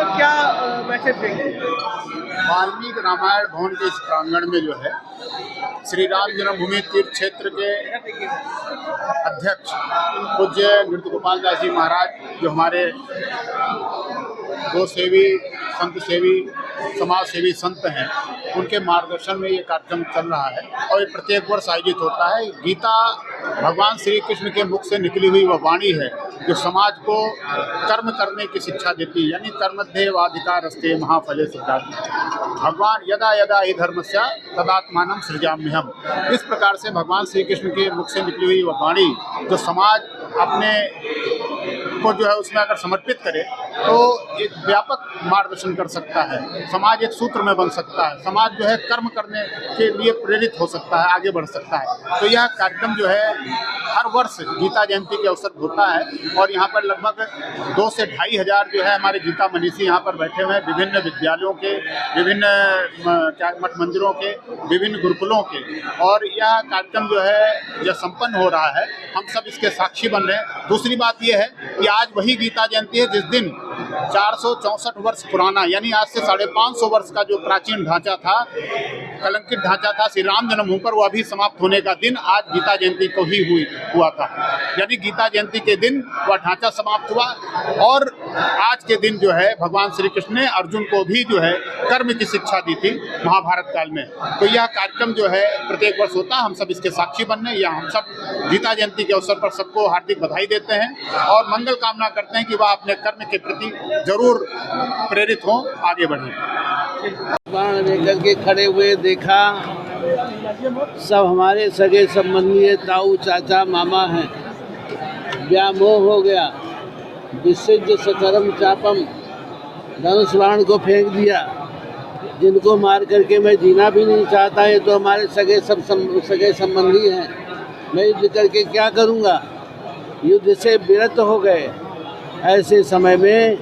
क्या मैसेज देंगे? वाल्मीकि रामायण भवन के इस प्रांगण में जो है श्री राम जन्मभूमि तीर्थ क्षेत्र के अध्यक्ष पूज्य नृत्य गोपाल दास जी महाराज, जो हमारे गो सेवी, संत सेवी, समाज सेवी संत हैं, उनके मार्गदर्शन में ये कार्यक्रम चल रहा है और ये प्रत्येक वर्ष आयोजित होता है। गीता भगवान श्री कृष्ण के मुख से निकली हुई वह वाणी है जो समाज को कर्म करने की शिक्षा देती है, यानी कर्मध्येवाधिकारस्ते महाफले सिद्धार्थ। भगवान यदा यदा हि धर्मस्य तदात्मानं सृजाम्यहम्। इस प्रकार से भगवान श्री कृष्ण के मुख से निकली हुई वह वाणी जो समाज अपने को जो है उसमें अगर समर्पित करे तो एक व्यापक मार्गदर्शन कर सकता है, समाज एक सूत्र में बन सकता है, समाज जो है कर्म करने के लिए प्रेरित हो सकता है, आगे बढ़ सकता है। तो यह कार्यक्रम जो है हर वर्ष गीता जयंती के अवसर पर होता है और यहाँ पर लगभग 2 से 2.5 हज़ार जो है हमारे गीता मनीषी यहाँ पर बैठे हुए हैं, विभिन्न विद्यालयों के, विभिन्न मठ मंदिरों के, विभिन्न गुरुकुलों के, और यह कार्यक्रम जो है यह संपन्न हो रहा है, हम सब इसके साक्षी बन रहे हैं। दूसरी बात यह है कि आज वही गीता जयंती है जिस दिन 464 वर्ष पुराना, यानी आज से 550 वर्ष का जो प्राचीन ढांचा था, कलंकित ढांचा था श्री राम जन्मभूमि पर, वह भी समाप्त होने का दिन आज गीता जयंती को ही हुआ था। यानी गीता जयंती के दिन वह ढांचा समाप्त हुआ और आज के दिन जो है भगवान श्री कृष्ण ने अर्जुन को भी जो है कर्म की शिक्षा दी थी महाभारत काल में। तो यह कार्यक्रम जो है प्रत्येक वर्ष होता है, हम सब इसके साक्षी बन रहे हैं। हम सब गीता जयंती के अवसर पर सबको हार्दिक बधाई देते हैं और मंगल कामना करते हैं कि वह अपने कर्म के प्रति जरूर प्रेरित हों, आगे बढ़ें। बाण लेकर के खड़े हुए देखा, सब हमारे सगे संबंधी ताऊ चाचा मामा हैं। व्यामोह हो गया, विसिद्ध सकरम चापम, धनुष बाण को फेंक दिया। जिनको मार करके मैं जीना भी नहीं चाहता, ये तो हमारे सगे संबंधी हैं। मैं युद्ध करके क्या करूँगा? युद्ध से विरत हो गए। ऐसे समय में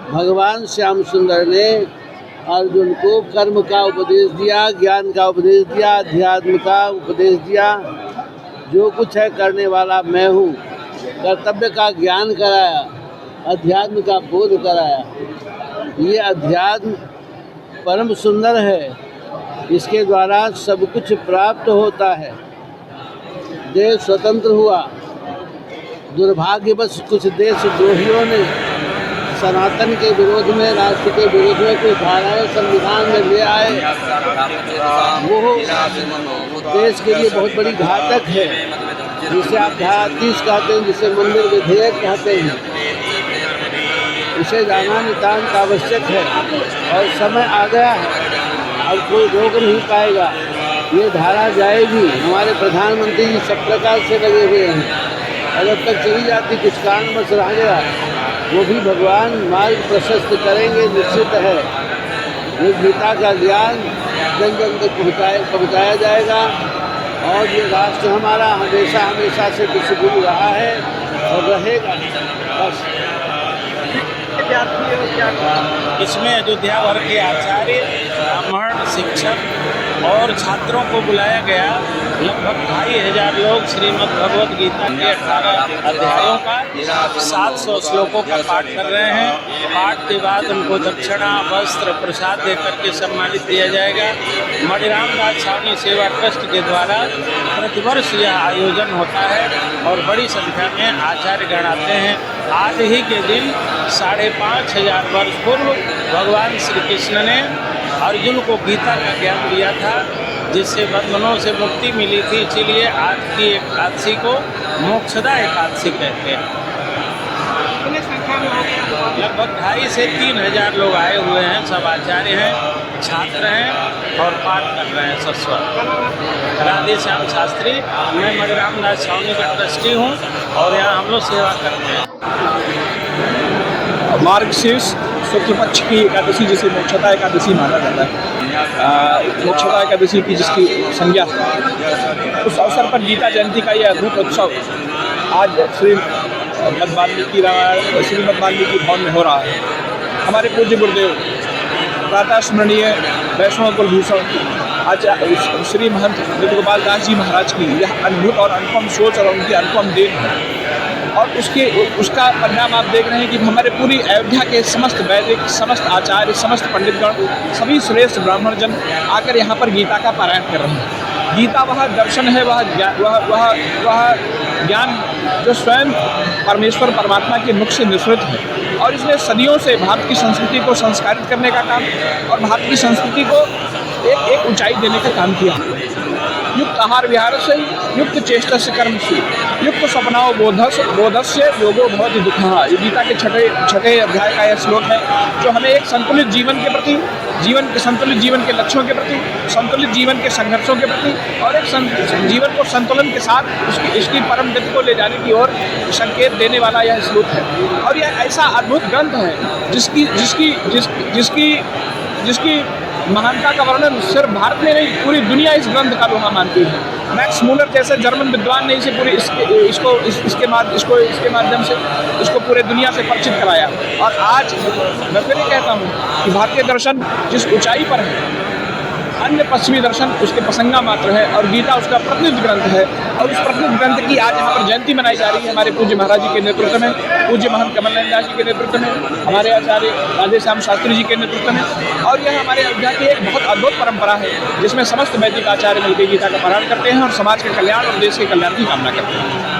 भगवान श्याम सुंदर ने अर्जुन को कर्म का उपदेश दिया, ज्ञान का उपदेश दिया, अध्यात्म का उपदेश दिया। जो कुछ है करने वाला मैं हूँ। कर्तव्य का ज्ञान कराया, अध्यात्म का बोध कराया। ये अध्यात्म परम सुंदर है, इसके द्वारा सब कुछ प्राप्त होता है। देश स्वतंत्र हुआ। दुर्भाग्यवश कुछ देशद्रोहियों ने सनातन के विरोध में, राष्ट्र के विरोध में कुछ धाराएं संविधान में ले आए। वो देश के लिए बहुत बड़ी घातक है, जिसे आप धारा 30 कहते हैं, जिसे मंदिर विधेयक कहते हैं। इसे जाना नितांत आवश्यक है और समय आ गया है, अब कोई रोक नहीं पाएगा। ये धारा जाएगी। हमारे प्रधानमंत्री जी सब प्रकार से लगे हुए हैं और जब तक चली जाती कुछ कारणवश रह गया, वो भी भगवान मार्ग प्रशस्त करेंगे, निश्चित है। ये गीता का ज्ञान जन जन तक पहुँचाया जाएगा और ये राष्ट्र हमारा हमेशा से विश्वगुरु रहा है और रहेगा। बस इसमें अयोध्या भर के आचार्य, ब्राह्मण, शिक्षक और छात्रों को बुलाया गया। लगभग 2500 लोग श्रीमद् भगवत गीता के 18 अध्यायों का 700 श्लोकों का पाठ कर रहे हैं। पाठ के बाद उनको दक्षिणा, वस्त्र, प्रसाद देकर के सम्मानित किया जाएगा। मणिराम दास स्वामी सेवा ट्रस्ट के द्वारा प्रतिवर्ष यह आयोजन होता है और बड़ी संख्या में आचार्यगण आते हैं। आज ही के दिन 5500 वर्ष पूर्व भगवान श्री कृष्ण ने अर्जुन को गीता का ज्ञान दिया था, जिससे बंधनों से मुक्ति मिली थी। इसीलिए आज की एकादशी को मोक्षदा एकादशी कहते हैं। लगभग 2500 से 3000 लोग आए हुए हैं। सब आचार्य हैं, छात्र हैं और पाठ कर रहे हैं सस्वत। राधे श्याम शास्त्री, मैं मणिराम दास स्वामी का ट्रस्टी हूँ और यहाँ हम लोग सेवा करते हैं। मार्गशीर्ष शुक्ल पक्ष की एकादशी, जिसे मोक्षदा एकादशी माना जाता है, मोक्षदा एकादशी की जिसकी संज्ञा, उस अवसर पर गीता जयंती का यह अद्भुत उत्सव आज श्रीमद् वाल्मीकि भवन में हो रहा है। हमारे पूज्य गुरुदेव प्रातः स्मरणीय वैष्णव कुलभूषण आचार्य श्री महंत नृत्य गोपाल दास जी महाराज की यह अद्भुत और अनुपम सोच और उनकी अनुपम देन है और उसका परिणाम आप देख रहे हैं कि हमारे पूरी अयोध्या के समस्त वैदिक, समस्त आचार्य, समस्त पंडितगण, सभी श्रेष्ठ ब्राह्मण जन आकर यहाँ पर गीता का पारायण कर रहे हैं। गीता वह दर्शन है, वह ज्ञान जो स्वयं परमेश्वर परमात्मा के मुख से निःसृत है, और इसने सदियों से भारत की संस्कृति को संस्कारित करने का काम और भारत की संस्कृति को एक ऊंचाई देने का काम किया। युक्त आहार विहार से युक्त चेष्टा से कर्म से युक्त स्वप्नाओ बोधस्य योगो भवति दुःखः। ये गीता के छठे अध्याय का यह श्लोक है, जो हमें एक संतुलित जीवन के प्रति, संतुलित जीवन के लक्ष्यों के प्रति, संतुलित जीवन के संघर्षों के प्रति और एक जीवन को संतुलन के साथ इसकी परम गति को ले जाने की ओर संकेत देने वाला यह श्लोक है। और यह ऐसा अद्भुत ग्रंथ है जिसकी महानता का वर्णन सिर्फ भारत में नहीं, पूरी दुनिया इस ग्रंथ का लोहा मानती है। मैक्स मूलर जैसे जर्मन विद्वान ने इसे पूरी इसके माध्यम से इसको पूरे दुनिया से परिचित कराया। और आज मैं फिर ये कहता हूँ कि भारतीय दर्शन जिस ऊंचाई पर है, अन्य पश्चिमी दर्शन उसके प्रसंगा मात्र है, और गीता उसका प्रतिनिधि ग्रंथ है। और उस प्रतिनिधि ग्रंथ की आज यहाँ पर जयंती मनाई जा रही है हमारे पूज्य महाराज जी के नेतृत्व में, पूज्य महंत कमल नंद दास जी के नेतृत्व में, हमारे आचार्य राधे श्याम शास्त्री जी के नेतृत्व में। और यह हमारे अयोध्या की एक बहुत अद्भुत परंपरा है, जिसमें समस्त वैदिक आचार्य मिलकर गीता का पारायण करते हैं और समाज के कल्याण और देश के कल्याण की कामना करते हैं।